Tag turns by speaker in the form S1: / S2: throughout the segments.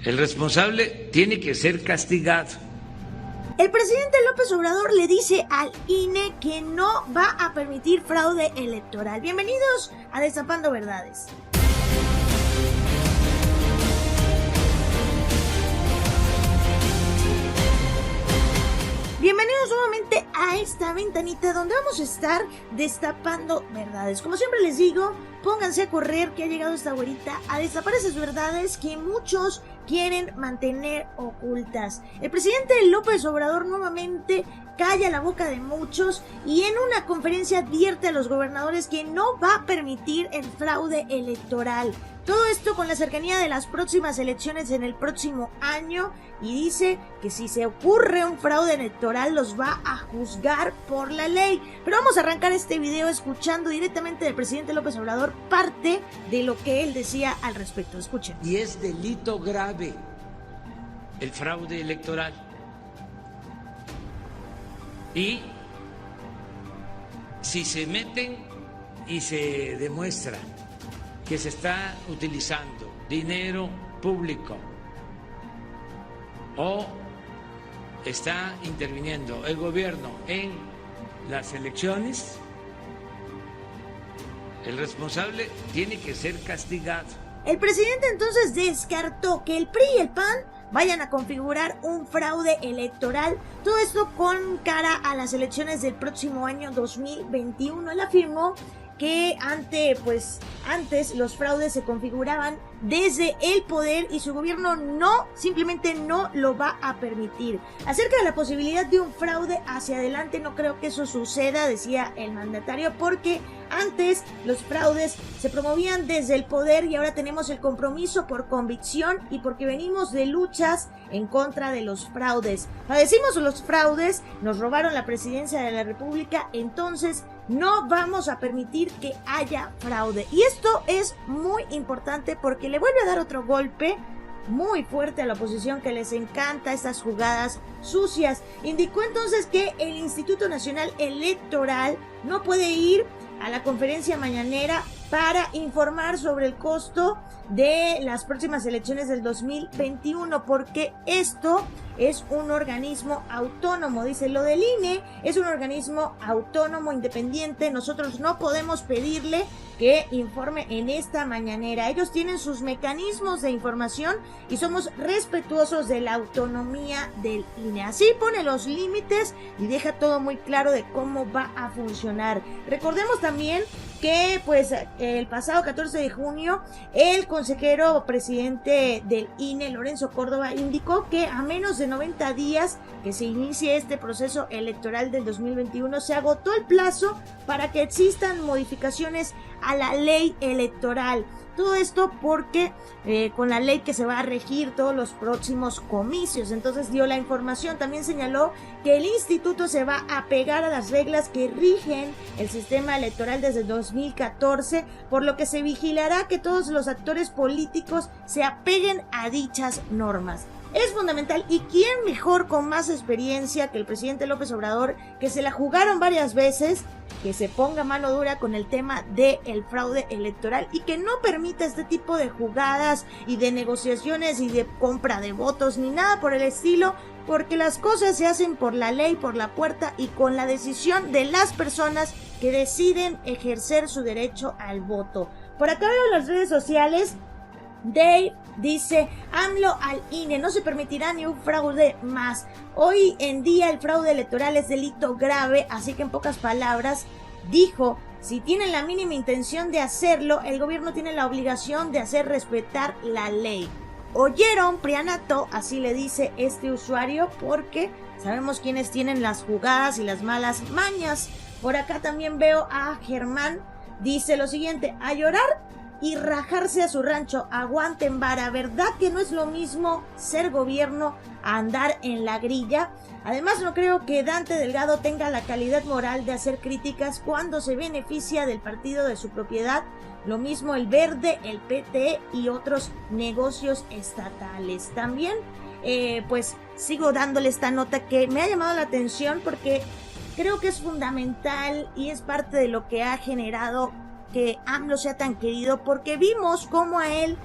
S1: El responsable tiene que ser castigado.
S2: El presidente López Obrador le dice al INE que no va a permitir fraude electoral. Bienvenidos a Destapando Verdades. Bienvenidos nuevamente a esta ventanita donde vamos a estar destapando verdades. Como siempre les digo, pónganse a correr que ha llegado esta güerita a destapar esas verdades que muchos quieren mantener ocultas. El presidente López Obrador nuevamente calla la boca de muchos y en una conferencia advierte a los gobernadores que no va a permitir el fraude electoral. Todo esto con la cercanía de las próximas elecciones en el próximo año y dice que si se ocurre un fraude electoral los va a juzgar por la ley. Pero vamos a arrancar este video escuchando directamente del presidente López Obrador parte de lo que él decía al respecto. Escuchen.
S1: Y es delito grave el fraude electoral. Y si se meten y se demuestra que se está utilizando dinero público o está interviniendo el gobierno en las elecciones, el responsable tiene que ser castigado.
S2: El presidente entonces descartó que el PRI y el PAN vayan a configurar un fraude electoral, todo esto con cara a las elecciones del próximo año 2021. Él afirmó que antes los fraudes se configuraban desde el poder y su gobierno simplemente no lo va a permitir. Acerca de la posibilidad de un fraude hacia adelante, no creo que eso suceda, decía el mandatario, porque antes los fraudes se promovían desde el poder y ahora tenemos el compromiso por convicción y porque venimos de luchas en contra de los fraudes. Padecimos los fraudes, nos robaron la presidencia de la República, entonces no vamos a permitir que haya fraude. Y esto es muy importante porque le vuelve a dar otro golpe muy fuerte a la oposición que les encanta estas jugadas sucias. Indicó entonces que el Instituto Nacional Electoral no puede ir a la conferencia mañanera para informar sobre el costo de las próximas elecciones del 2021, porque esto es un organismo autónomo. Dice, lo del INE es un organismo autónomo, independiente, nosotros no podemos pedirle que informe en esta mañanera. Ellos tienen sus mecanismos de información y somos respetuosos de la autonomía del INE. Así pone los límites y deja todo muy claro de cómo va a funcionar. Recordemos también que el pasado 14 de junio el consejero presidente del INE, Lorenzo Córdoba, indicó que a menos de 90 días que se inicie este proceso electoral del 2021 se agotó el plazo para que existan modificaciones a la ley electoral. Todo esto porque con la ley que se va a regir todos los próximos comicios. Entonces dio la información. También señaló que el instituto se va a apegar a las reglas que rigen el sistema electoral desde 2014, por lo que se vigilará que todos los actores políticos se apeguen a dichas normas. Es fundamental, y quién mejor con más experiencia que el presidente López Obrador, que se la jugaron varias veces, que se ponga mano dura con el tema del fraude electoral y que no permita este tipo de jugadas y de negociaciones y de compra de votos ni nada por el estilo, porque las cosas se hacen por la ley, por la puerta y con la decisión de las personas que deciden ejercer su derecho al voto. Por acá veo las redes sociales. Dave dice, AMLO al INE, no se permitirá ni un fraude más. Hoy en día el fraude electoral es delito grave, así que en pocas palabras dijo, si tienen la mínima intención de hacerlo, el gobierno tiene la obligación de hacer respetar la ley. ¿Oyeron, Prianato? Así le dice este usuario, porque sabemos quiénes tienen las jugadas y las malas mañas. Por acá también veo a Germán, dice lo siguiente, a llorar y rajarse a su rancho, aguanten vara, ¿verdad que no es lo mismo ser gobierno a andar en la grilla? Además, no creo que Dante Delgado tenga la calidad moral de hacer críticas cuando se beneficia del partido de su propiedad. Lo mismo el Verde, el PT y otros negocios estatales. También, sigo dándole esta nota que me ha llamado la atención porque creo que es fundamental y es parte de lo que ha generado que AMLO sea tan querido, porque vimos cómo a él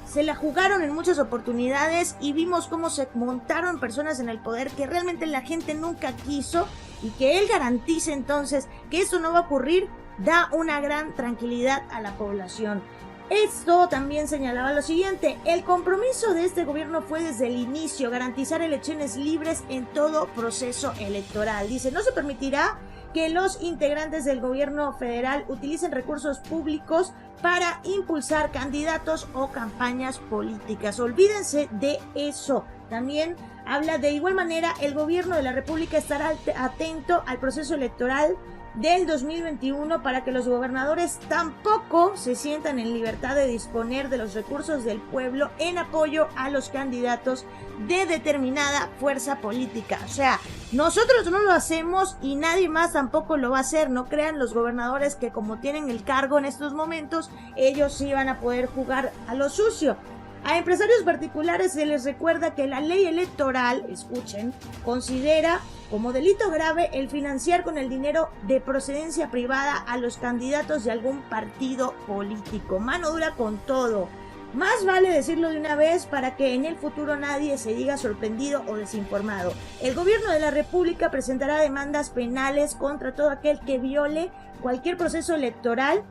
S2: se la jugaron en muchas oportunidades y vimos cómo se montaron personas en el poder que realmente la gente nunca quiso, y que él garantice entonces que eso no va a ocurrir da una gran tranquilidad a la población. Esto también señalaba lo siguiente: el compromiso de este gobierno fue desde el inicio garantizar elecciones libres en todo proceso electoral. Dice, no se permitirá que los integrantes del gobierno federal utilicen recursos públicos para impulsar candidatos o campañas políticas. Olvídense de eso. También habla de igual manera, el gobierno de la República estará atento al proceso electoral del 2021 para que los gobernadores tampoco se sientan en libertad de disponer de los recursos del pueblo en apoyo a los candidatos de determinada fuerza política. O sea, nosotros no lo hacemos y nadie más tampoco lo va a hacer. No crean los gobernadores que como tienen el cargo en estos momentos, ellos sí van a poder jugar a lo sucio. A empresarios particulares se les recuerda que la ley electoral, escuchen, considera como delito grave el financiar con el dinero de procedencia privada a los candidatos de algún partido político. Mano dura con todo. Más vale decirlo de una vez para que en el futuro nadie se diga sorprendido o desinformado. El gobierno de la República presentará demandas penales contra todo aquel que viole cualquier proceso electoral.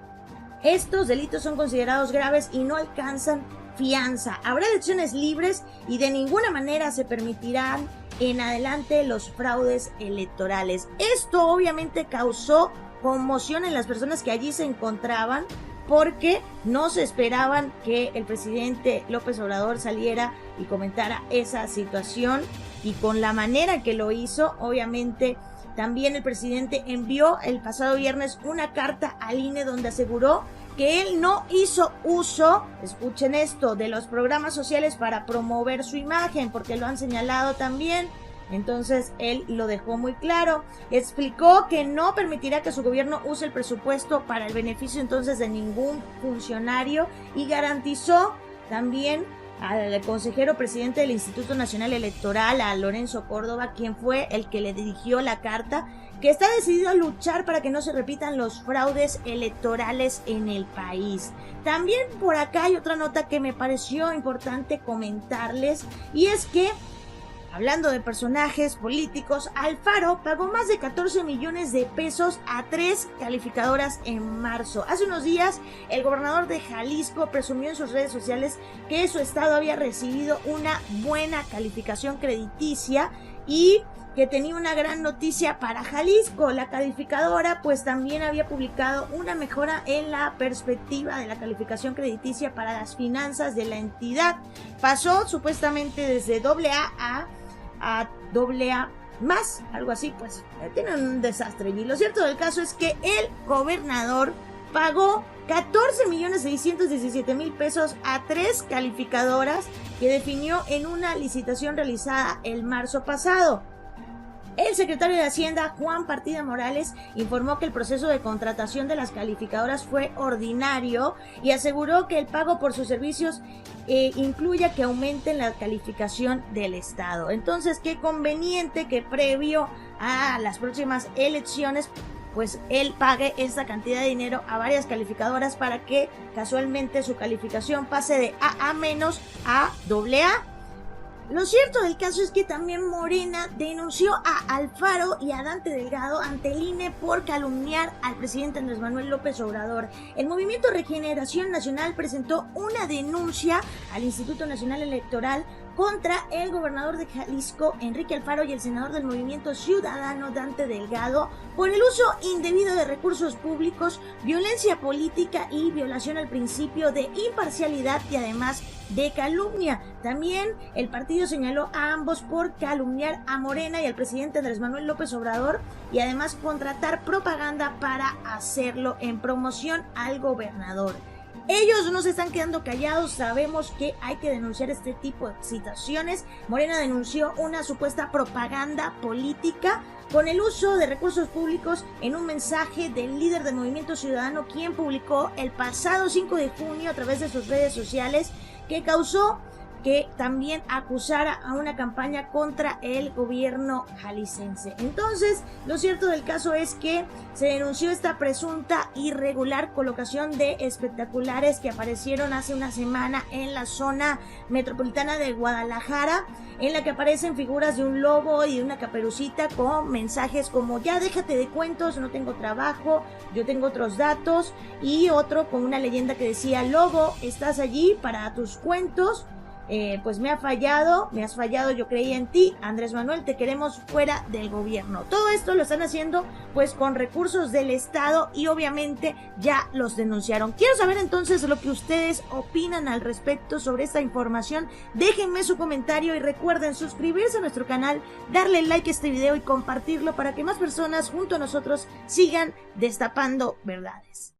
S2: Estos delitos son considerados graves y no alcanzan fianza. Habrá elecciones libres y de ninguna manera se permitirán en adelante los fraudes electorales. Esto obviamente causó conmoción en las personas que allí se encontraban, porque no se esperaban que el presidente López Obrador saliera y comentara esa situación, y con la manera que lo hizo, obviamente también el presidente envió el pasado viernes una carta al INE donde aseguró que él no hizo uso, escuchen esto, de los programas sociales para promover su imagen, porque lo han señalado también. Entonces él lo dejó muy claro. Explicó que no permitirá que su gobierno use el presupuesto para el beneficio entonces de ningún funcionario, y garantizó también al consejero presidente del Instituto Nacional Electoral, a Lorenzo Córdoba, quien fue el que le dirigió la carta, que está decidido a luchar para que no se repitan los fraudes electorales en el país. También por acá hay otra nota que me pareció importante comentarles, y es que, hablando de personajes políticos, Alfaro pagó más de 14 millones de pesos a 3 calificadoras en marzo. Hace unos días, el gobernador de Jalisco presumió en sus redes sociales que su estado había recibido una buena calificación crediticia y que tenía una gran noticia para Jalisco. La calificadora pues también había publicado una mejora en la perspectiva de la calificación crediticia para las finanzas de la entidad. Pasó supuestamente desde AA a AA+, algo así, pues tienen un desastre. Y lo cierto del caso es que el gobernador pagó 14.617.000 pesos a 3 calificadoras que definió en una licitación realizada el marzo pasado. El secretario de Hacienda, Juan Partida Morales, informó que el proceso de contratación de las calificadoras fue ordinario y aseguró que el pago por sus servicios incluya que aumenten la calificación del Estado. Entonces, qué conveniente que previo a las próximas elecciones, pues él pague esta cantidad de dinero a varias calificadoras para que casualmente su calificación pase de AA- a AA. Lo cierto del caso es que también Morena denunció a Alfaro y a Dante Delgado ante el INE por calumniar al presidente Andrés Manuel López Obrador. El Movimiento Regeneración Nacional presentó una denuncia al Instituto Nacional Electoral contra el gobernador de Jalisco, Enrique Alfaro, y el senador del Movimiento Ciudadano, Dante Delgado, por el uso indebido de recursos públicos, violencia política y violación al principio de imparcialidad y además de calumnia. También el partido señaló a ambos por calumniar a Morena y al presidente Andrés Manuel López Obrador y además contratar propaganda para hacerlo en promoción al gobernador. Ellos no se están quedando callados, sabemos que hay que denunciar este tipo de situaciones. Morena denunció una supuesta propaganda política con el uso de recursos públicos en un mensaje del líder del Movimiento Ciudadano, quien publicó el pasado 5 de junio a través de sus redes sociales, que causó que también acusara a una campaña contra el gobierno jalisciense. Entonces, lo cierto del caso es que se denunció esta presunta irregular colocación de espectaculares que aparecieron hace una semana en la zona metropolitana de Guadalajara, en la que aparecen figuras de un lobo y de una caperucita con mensajes como: ya déjate de cuentos, no tengo trabajo, yo tengo otros datos, y otro con una leyenda que decía: lobo, estás allí para tus cuentos, pues me has fallado, yo creí en ti, Andrés Manuel, te queremos fuera del gobierno. Todo esto lo están haciendo pues con recursos del Estado y obviamente ya los denunciaron. Quiero saber entonces lo que ustedes opinan al respecto sobre esta información. Déjenme su comentario y recuerden suscribirse a nuestro canal, darle like a este video y compartirlo para que más personas junto a nosotros sigan destapando verdades.